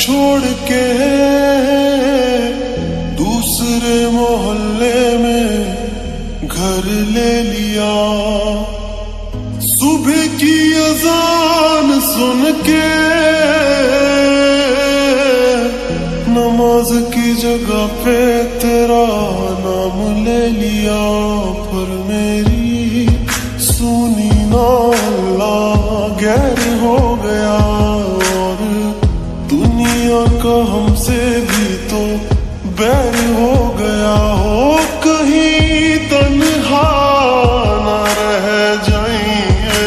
छोड़ के दूसरे मोहल्ले में घर ले लिया। सुबह की अजान सुन के नमाज की जगह पे तेरा नाम ले लिया। पर मेरी सुनी ना अल्लाह गैर हो गया, और दुनिया का हमसे भी तो बैर हो गया। हो कहीं तन्हा न रह जाइए,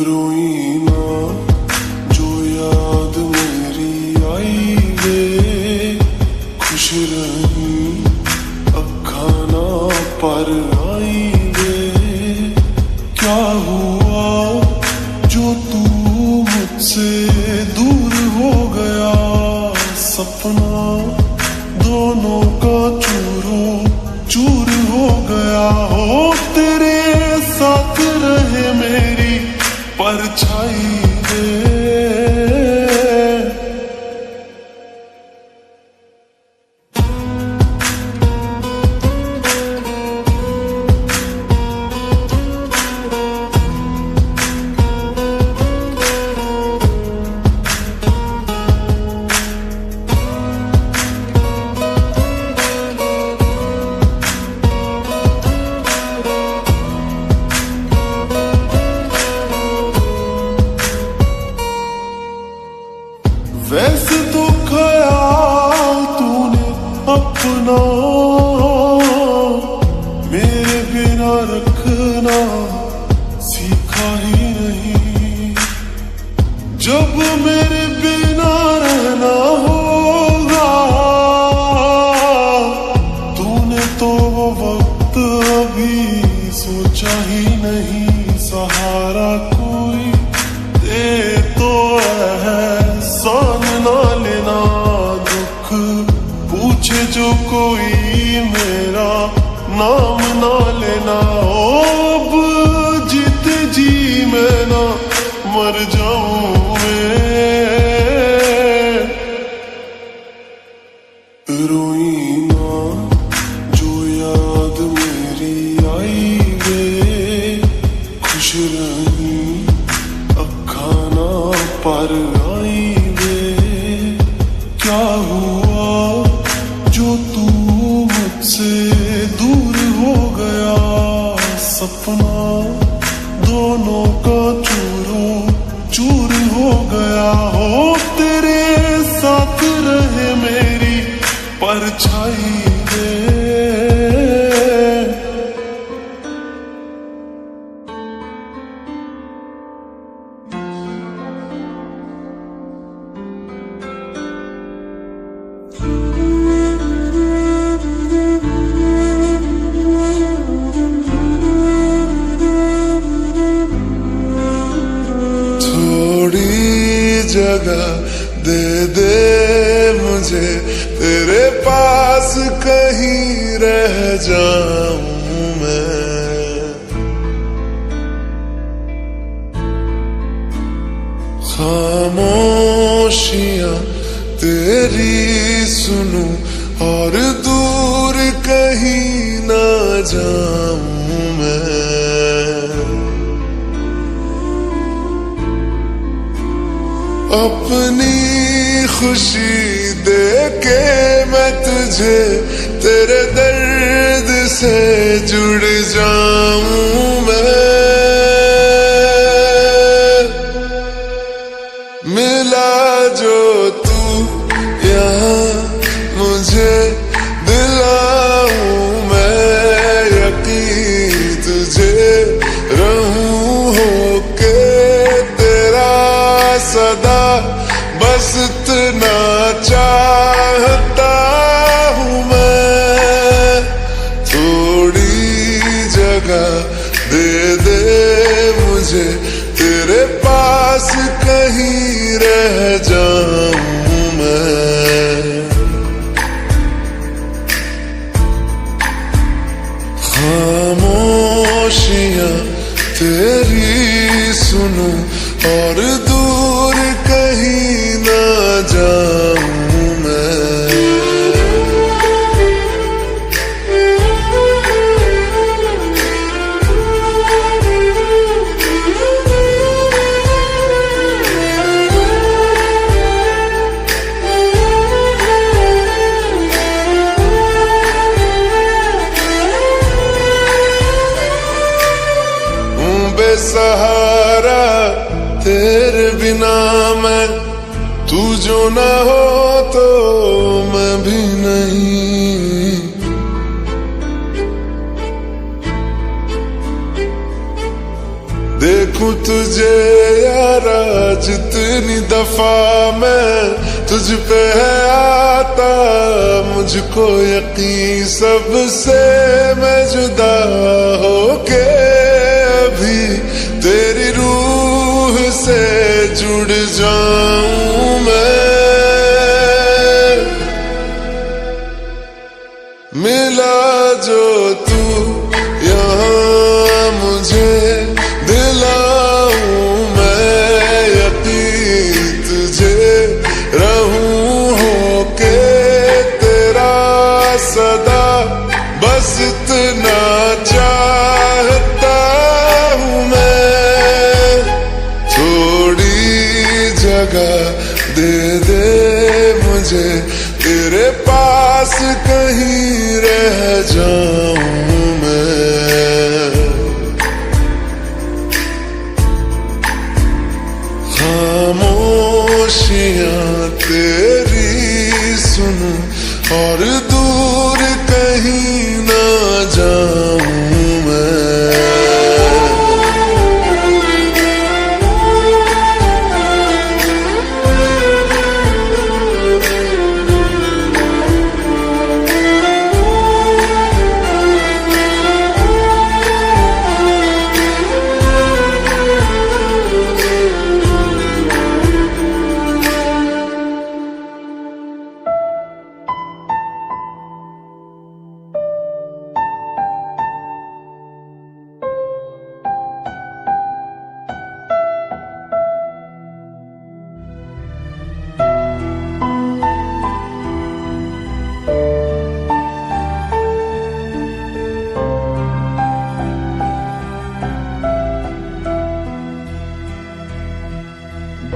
रोई ना जो याद मेरी आई वे, खुश रही अखा ना पर आई वे। क्या हुआ जो तू मुझसे दूर हो गया, सपना दोनों का चूरो चूर हो गया। हो तेरे साथ रहे मेरी परछाई रे। वैसे तो ख्याल तूने अपना मेरे बिना रखना सीखा ही नहीं। जब मेरे बिना रहना होगा, तूने तो वो वक्त अभी सोचा ही नहीं। सहारा कोई दे तो एहसान ना लेना, दुख पूछे जो कोई मेरा नाम ना लेना। अब जीत जी मैं ना मर जाऊं मैं, रोई ना जो याद मेरी आई वे, खुश रही अखा ना पर आई वे। क्या हुआ जो तू मुझसे दूर हो गया, सपना दोनों का चूरो चूर हो गया। हो तेरे साथ रहे मेरी परछाई रे। जगह दे दे मुझे तेरे पास, कहीं रह जाऊं मैं। खामोशियां तेरी सुनूं और दूर कहीं ना जाऊं मैं। अपनी खुशी दे के मैं तुझे तेरे दर्द से जुड़ जाऊं मैं। मिला जो तू यहाँ मुझे दिलाऊं मैं यकीन तुझे रहूं होके तेरा सदा, बस इतना चाहता हूँ मैं। थोड़ी जगह दे दे मुझे तेरे पास, कहीं रह जाऊं मैं। खामोशियां तेरी सुनूं और दूर कहीं ना जाऊं मैं। बेसहारा तेरे बिना मैं, तू जो ना हो तो मैं भी नहीं। देखूं तुझे यारा जितनी दफा मैं तुझ पे है आता, मुझको यकीन सबसे मैं जुदा होके अभी तेरी रूह से जुड़ जाऊं मैं। मिला जो तू यहाँ मुझे, दिलाऊं मैं यकीन तुझे, रहूं होके तेरा सदा, बस इतना चाहता हूँ मैं। थोड़ी जगह दे दे मुझे, तेरे पास कहीं रह जाऊं मैं। खामोशियां तेरी सुनूं और दूर कहीं ना जाऊं मैं।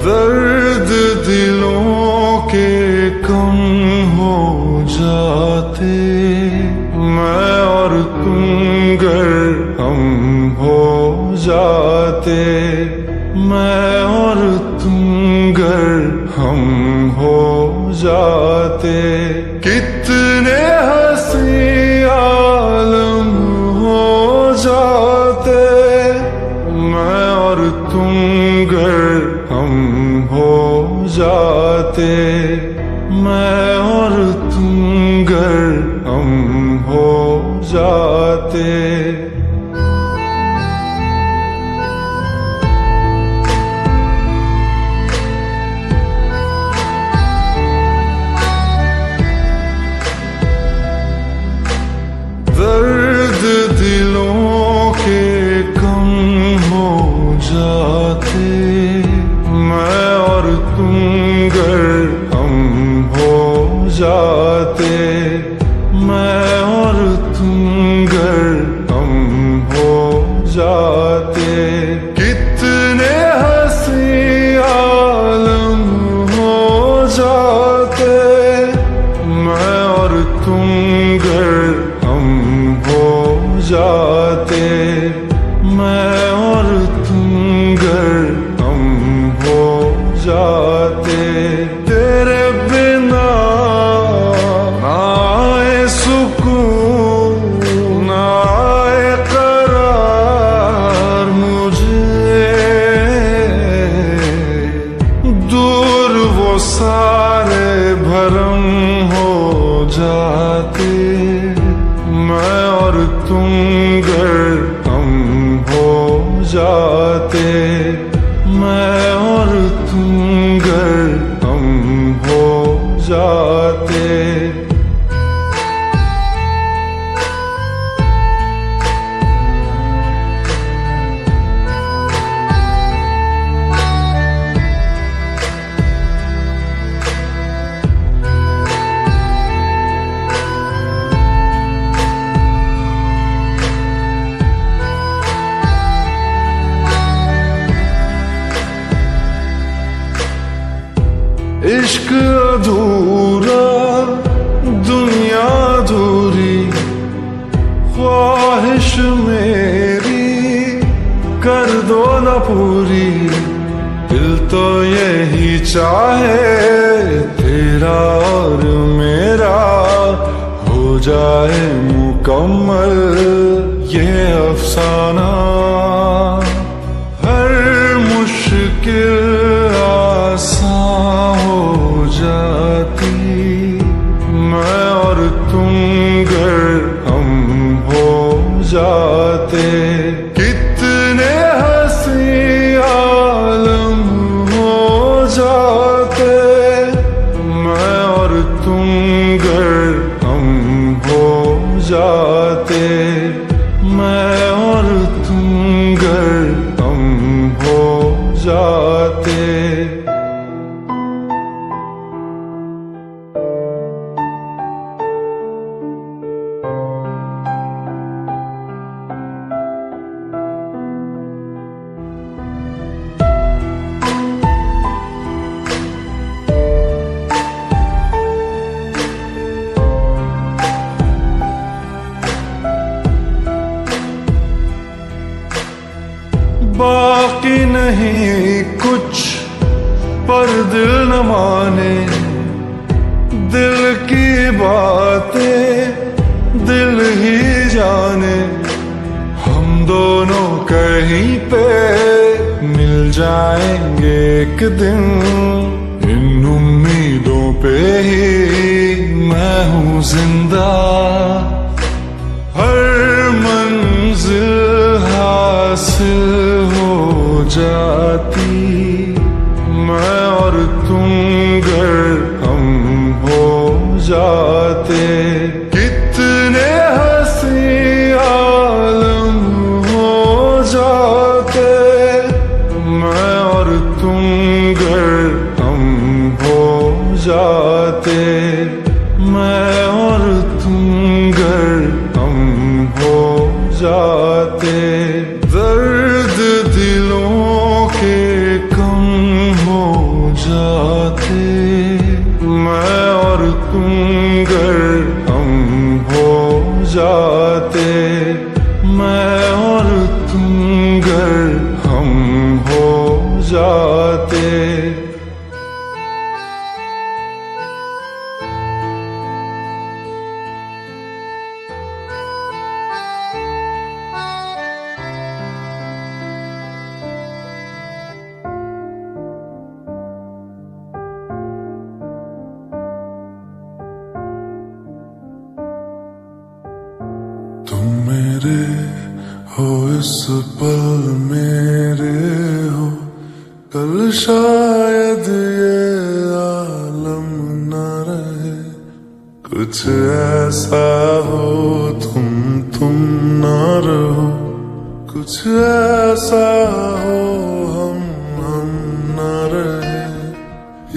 दर्द दिलों के कम हो जाते, मैं और तुम गर हम हो जाते, मैं और तुम गर हम हो जाते। कितने हंसी आलम हो जाते, मैं और तुम गर हम हो जाते, मैं और तुम गर हम हो जाते। दर्द दिलों के कम हो जाते, मैं और तुम गर हम हो जाते, मैं और तुम गर हम हो जाते। कितने हंसी आलम हो जाते, मैं और तुम गर हम हो जाते, मैं और तुम गर हम हो जाते। तेरे बिना ना आए सुकून, ना आए करार मुझे, दूर वो सारे भरम हो जाते, मैं और तुम गर हम हो जाते, मैं और तुम गर हम हो जाते। चाहे तेरा और मेरा हो जाए मुकम्मल ये अफसाना। हर मुश्किल आसान हो जाती मैं और तुम गर हम हो जाते। कितने हंसी आलम हो जाते मैं और तुम गर हम हो जाते। मैं और तुम गर हम हो जाते। बाकी नहीं कुछ पर दिल न माने, दिल की बातें दिल ही जाने। हम दोनों कहीं पे मिल जाएंगे एक दिन, इन उम्मीदों पे ही मैं हूँ जिंदा। हर मंजिल हासिल हो जाती मैं और तुम गर हम हो जाते। कितने हंसी आलम हो जाते मैं और तुम गर हम हो जाते। मैं और तुम गर हम हो जाते। दर्द दिलों के कम हो जाते मैं और तुम गर हम हो जाते। मैं और तुम गर हम हो जाते। तुम मेरे हो इस पल मेरे हो, कल शायद ये आलम न रहे। कुछ ऐसा हो तुम न रहो, कुछ ऐसा हो हम न रहे।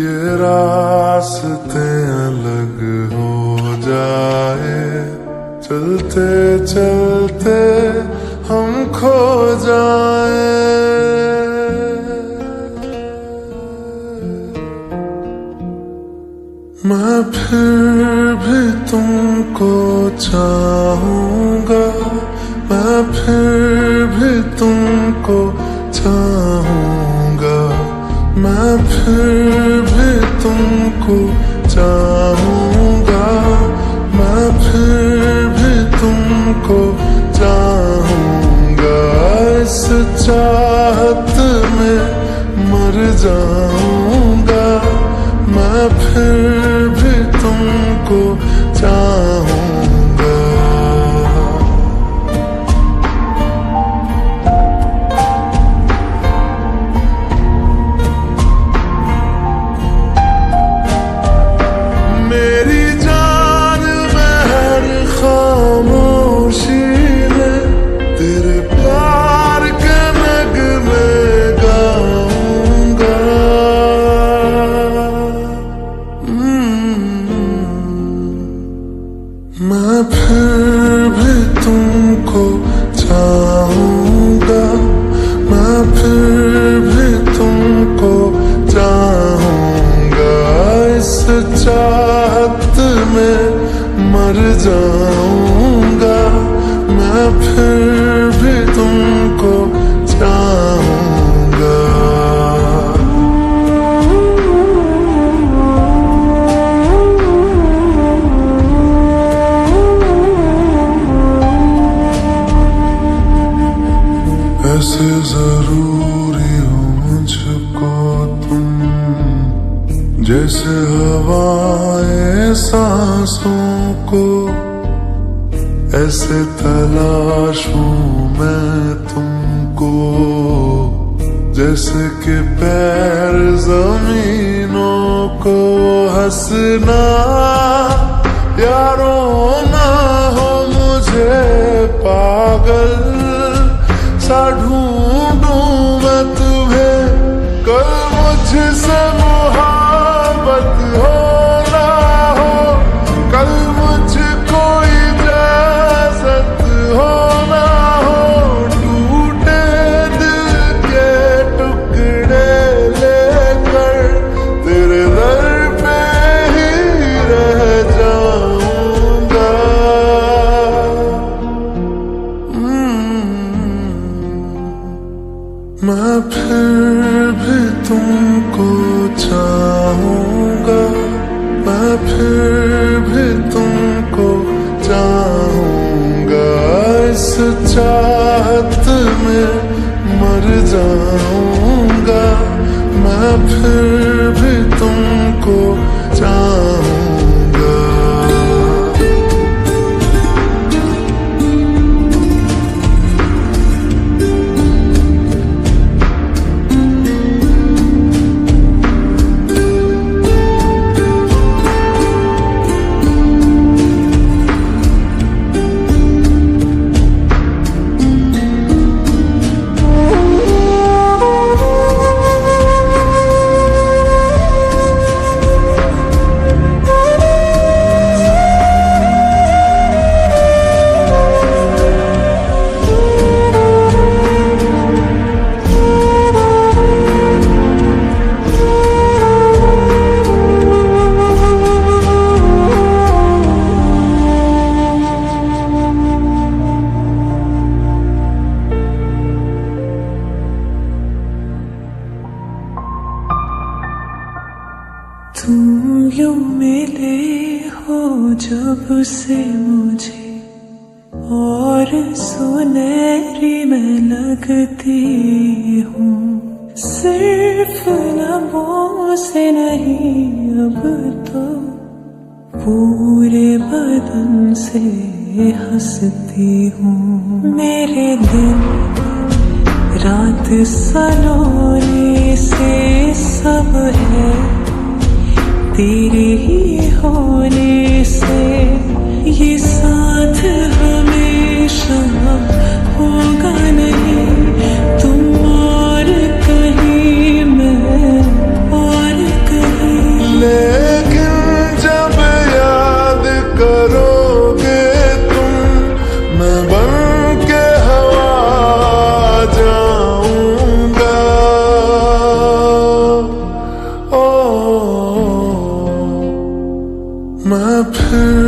ये रास्ते अलग हो जाए, चलते चलते हम खो जाए। मैं फिर भी तुमको चाहूंगा, मैं फिर भी तुमको चाहूंगा। मैं फिर भी तुमको चाहूंगा, मैं फिर भी तुमको चाहूंगा। इस चाहत में मर जाऊंगा, मैं फिर भी तुमको चाहूंगा। मेरी जान में हर खामोशी में तेरे प्यार के नगमे गाऊंगा। मैं फिर भी तुमको चाहूंगा, मैं फिर भी तुमको चाहूंगा। इस चाहत में मर जाऊंगा, मैं फिर भी तुमको चाहूंगा। ऐसे तलाशूं मैं तुमको जैसे कि पैर जमीनों को। हंसना यारो ना हो मुझे पागल सा ढूंढूं मैं तुम्हें। कल मुझसे मोहब्बत हो ना हो, कल मुझको इजाजत हो ना हो। टूटे दिल के टुकड़े लेकर तेरे दर पे ही रह जाऊंगा। मैं फिर भी तुमको चाहूंगा, मैं फिर भी तुमको चाहूंगा। इस चाहत में मर जाऊंगा, मैं फिर भी तुमको चाहूंगा। तुम यूं मिले हो जब से मुझे, और सुनहरी मैं लगती हूँ। सिर्फ लबों से नहीं अब तो पूरे बदन से हंसती हूँ। मेरे दिन रात सलोने से सब है तेरे ही होने से। ये साथ हमेशा होगा नहीं, तुम और कहीं मैं और कहीं। लेकिन जब याद करोगे तुम, मैं बन के हवा जाऊंगा। मैं फिर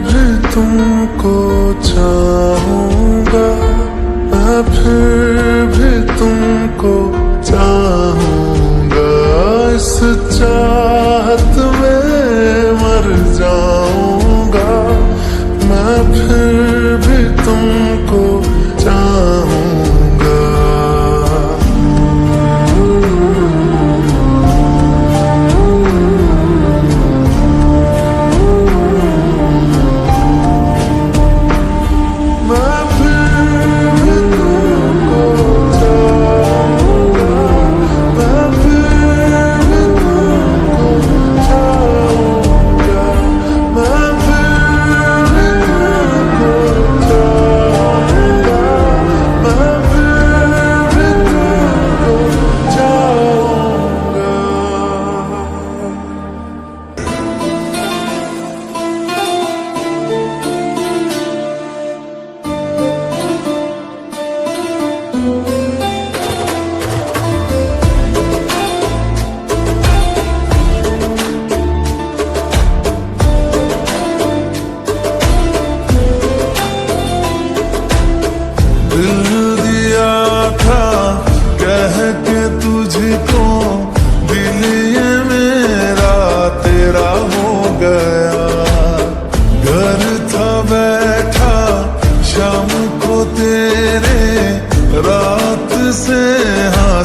भी तुमको चाहूंगा, मैं फिर भी तुमको चाहूंगा। इस चाहत में मर जाऊंगा, मैं फिर भी तुमको चाहूंगा।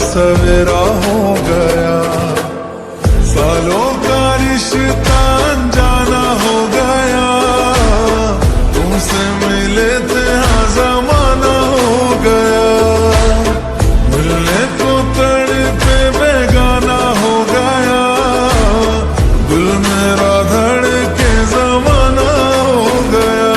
सवेरा हो गया, सालों का रिश्ता अनजाना हो गया, तुमसे मिल मिले थे हाँ जमाना हो गया, मिलने को तड़पे बेगाना हो गया, दिल मेरा धड़के जमाना हो गया।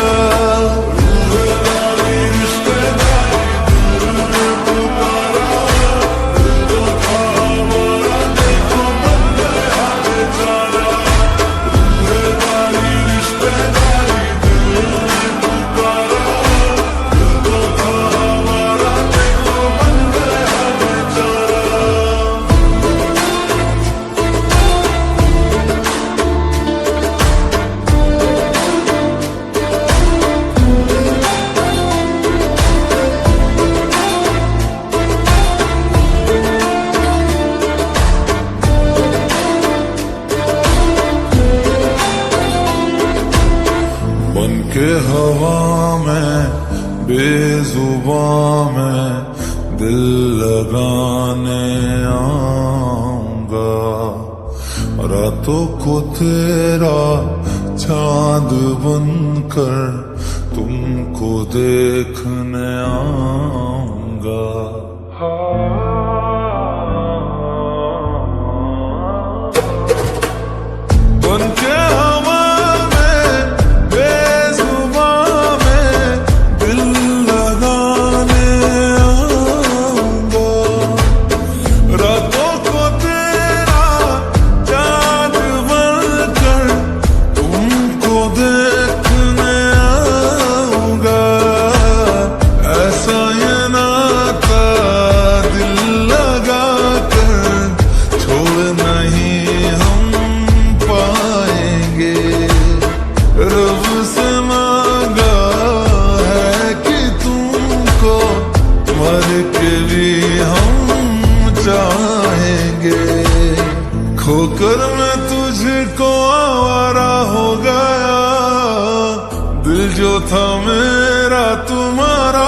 बन के हवा में बेजुबां में दिल लगाने आऊंगा, रातों को तेरा चांद बनकर तुमको देखने आऊंगा। बन के खोकर मैं तुझको आवारा हो गया, दिल जो था मेरा तुम्हारा